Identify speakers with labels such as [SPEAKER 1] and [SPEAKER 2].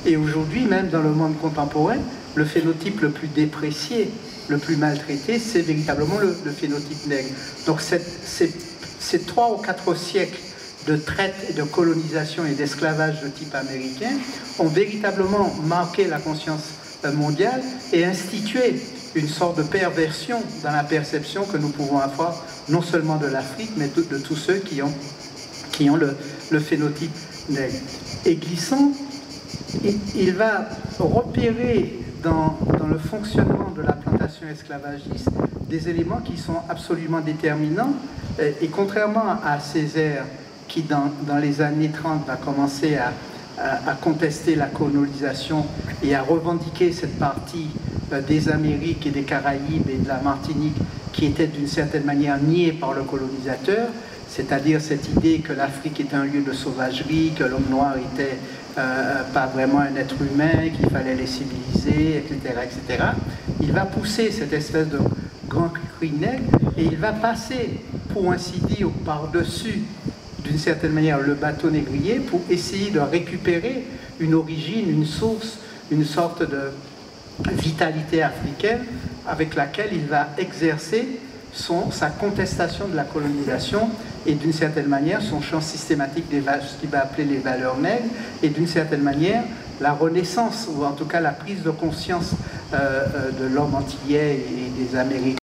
[SPEAKER 1] Et aujourd'hui, même dans le monde contemporain, le phénotype le plus déprécié, le plus maltraité, c'est véritablement le phénotype nègre. Donc ces 3 ou 4 siècles de traite et de colonisation et d'esclavage de type américain ont véritablement marqué la conscience mondiale et institué une sorte de perversion dans la perception que nous pouvons avoir non seulement de l'Afrique, mais de tous ceux qui ont le phénotype nègre. Et Glissant, il va repérer dans le fonctionnement de la plantation esclavagiste des éléments qui sont absolument déterminants. Et contrairement à Césaire, qui dans les années 30 va commencer à contester la colonisation et à revendiquer cette partie des Amériques et des Caraïbes et de la Martinique qui était d'une certaine manière niée par le colonisateur, c'est-à-dire cette idée que l'Afrique était un lieu de sauvagerie, que l'homme noir était pas vraiment un être humain, qu'il fallait les civiliser, etc., etc. Il va pousser cette espèce de grand cri nègre et il va passer, pour ainsi dire, par-dessus, d'une certaine manière, le bateau négrier pour essayer de récupérer une origine, une source, une sorte de vitalité africaine avec laquelle il va exercer sa contestation de la colonisation et d'une certaine manière son champ systématique des ce qu'il va appeler les valeurs nègres et d'une certaine manière la renaissance ou en tout cas la prise de conscience de l'homme antillais et des Américains